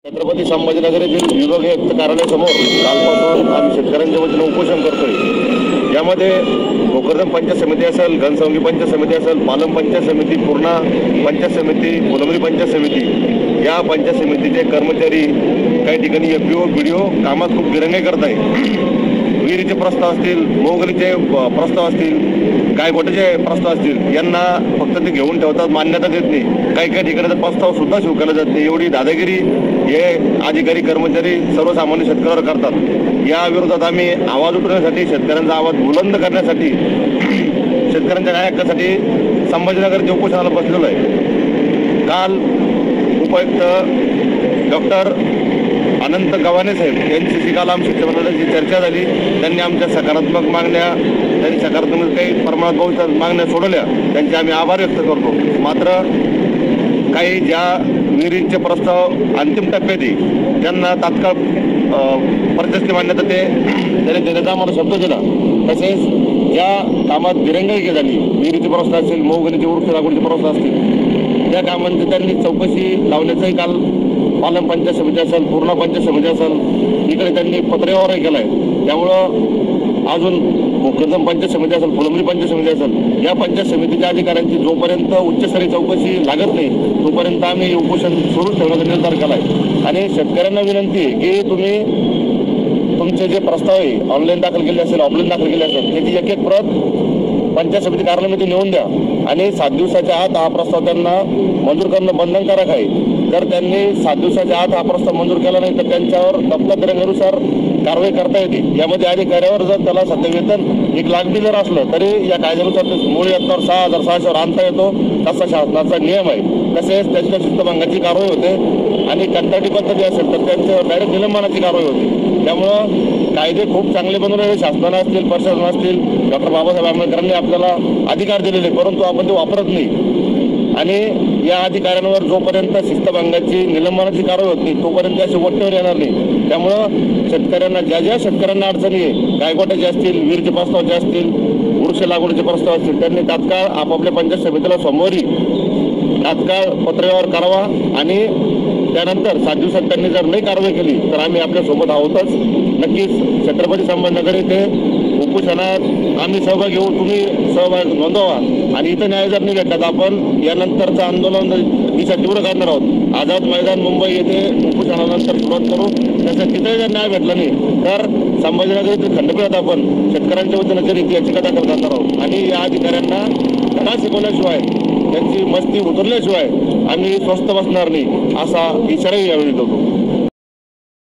छत्रपती संभाजीनगर येथील विभागीय कार्यालयासमोर कालपासून आम्ही शेतकऱ्यांच्या वतीने उपोषण करतोय। यामध्ये भोकरदन पंचायत समिती असेल, घनसावंगी पंचायत समिती असेल, पालम पंचायत समिती, पूर्णा पंचायत समिती, फुलंब्री पंचायत समिती या पंचायत समितीचे कर्मचारी काही ठिकाणी एफपीओ बीडीओ कामात खूप दिरंगाई करत आहे। विहिरीचे प्रस्ताव असतील, मोगलीचे प्रस्ताव असतील, गायगोट्याचे प्रस्ताव असतील, यांना फक्त ते घेऊन ठेवतात, मान्यता देत नाही। काही काही ठिकाणी तर प्रस्ताव सुद्धा स्वीकारला जात नाही। एवढी दादागिरी हे अधिकारी कर्मचारी सर्वसामान्य शेतकऱ्यावर करतात। या विरोधात आम्ही आवाज उठवण्यासाठी, शेतकऱ्यांचा आवाज बुलंद करण्यासाठी, शेतकऱ्यांच्या न्याय हक्कासाठी संभाजीनगर उपोषणाला बसलेलो आहे। काल उपायुक्त डॉक्टर अनंत गव्हाणे साहेब यांच्याशी काल आमची चर्चा झाली। त्यांनी आमच्या सकारात्मक मागण्या, त्यांनी सकारात्मक काही प्रमाणात बहुत मागण्या सोडवल्या, त्यांचे आम्ही आभार व्यक्त करतो। मात्र काही ज्या विहिरींचे प्रस्ताव अंतिम टप्प्यात आहे त्यांना तात्काळ प्रशासकीय मान्यता त्यांनी देण्याचा आम्हाला शब्द दिला। तसेच ज्या कामात दिरंगाई झाली, विहिरीचे प्रस्ताव असतील, मोगलीचे वृक्ष लागवडीचे प्रस्ताव असतील, त्या कामांची त्यांनी चौकशी लावण्याचाही काल पालम पंचायत समिती असेल, पूर्णा पंचायत समिती असेल, इकडे त्यांनी पत्रव्यवहारही केला आहे। त्यामुळं अजून भोकरदन पंचायत समिती असेल, फुलंब्री पंचायत समिती असेल, या पंचायत समितीच्या अधिकाऱ्यांची जोपर्यंत उच्चस्तरीय चौकशी लागत नाही तोपर्यंत आम्ही उपोषण सुरूच ठेवण्याचा निर्धार केला आहे। आणि शेतकऱ्यांना विनंती आहे की तुम्ही तुमचे जे प्रस्ताव आहे ऑनलाईन दाखल केले असेल, ऑफलाईन दाखल केले असेल, त्याची एक एक प्रत पंचायत समिती कार्यालयामध्ये नेऊन द्या आणि 7 दिवसाच्या आत हा प्रस्ताव त्यांना मंजूर करणं बंधनकारक आहे। जर त्यांनी 7 दिवसाच्या आत हा प्रस्ताव मंजूर केला नाही तर त्यांच्यावर तपला दिरंगाईनुसार कारवाई करता येते। यामध्ये अधिकाऱ्यावर जर त्याला सध्या वेतन 1 लाख बी जर असलं तरी या कायद्यानुसार मूळ वेतनावर 6,600 आणता येतो, तसा शासनाचा नियम आहे। तसेच त्यांच्या शिस्तभंगाची कारवाई होते आणि कंत्राटी पद्धती असेल तर त्यांच्यावर डायरेक्ट निलंबनाची कारवाई होते। त्यामुळं कायदे खूप चांगले बनवलेले शासनाला असतील, प्रशासन असतील, डॉक्टर बाबासाहेब आंबेडकरांनी आपल्याला अधिकार दिलेले, परंतु आपण ते वापरत नाही। आणि या अधिकाऱ्यांवर जोपर्यंत शिस्तभंगाची निलंबनाची कारवाई होत नाही तोपर्यंत असे वट्टेवर येणार नाही। त्यामुळं शेतकऱ्यांना ज्या शेतकऱ्यांना अडचणी आहे, गायगोट्याचे असतील, विहिरीचे प्रस्तावाचे असतील, वृक्ष लागवडीचे प्रस्ताव असतील, त्यांनी तात्काळ आपापल्या पंचायत समितीला सोमवारी तात्काळ पत्रव्यवहार करावा आणि त्यानंतर 7 दिवसात त्यांनी जर नाही कारवाई केली तर आम्ही आपल्यासोबत आहोतच। नक्कीच छत्रपती संभाजीनगर येथे उपोषणात आम्ही सहभाग घेऊ, तुम्ही सहभाग नोंदवा आणि इथं न्याय जर नाही भेटला तर आपण यानंतरचं आंदोलन दिशा तीव्र करणार आहोत। आझाद मैदान मुंबई येथे उपोषणानंतर सुरुवात करू। तसं तिथे जर न्याय भेटला नाही तर संभाजीनगर येथील खंडपीठात आपण शेतकऱ्यांच्या वतीनं जरी याचिका दाखल करणार आहोत आणि या अधिकाऱ्यांना धडा शिकवल्याशिवाय, त्यांची मस्ती उतरल्याशिवाय आम्ही स्वस्थ बसणार नाही, असा इशाराही यावेळी देतो।